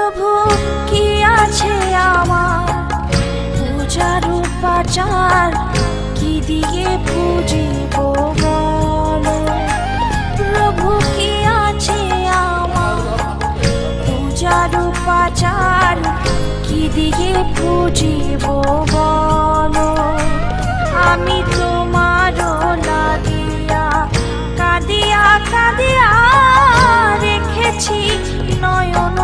প্রভু কি আছে আমার, পূজার উপাচার কি দিয়ে পুজিব বলো। প্রভু কি আছে আমার, পূজার উপাচার কি দিয়ে পুজিব বলো। আমি তোমার লাগিয়া কাঁদিয়া কাঁদিয়া রেখেছি নয়ন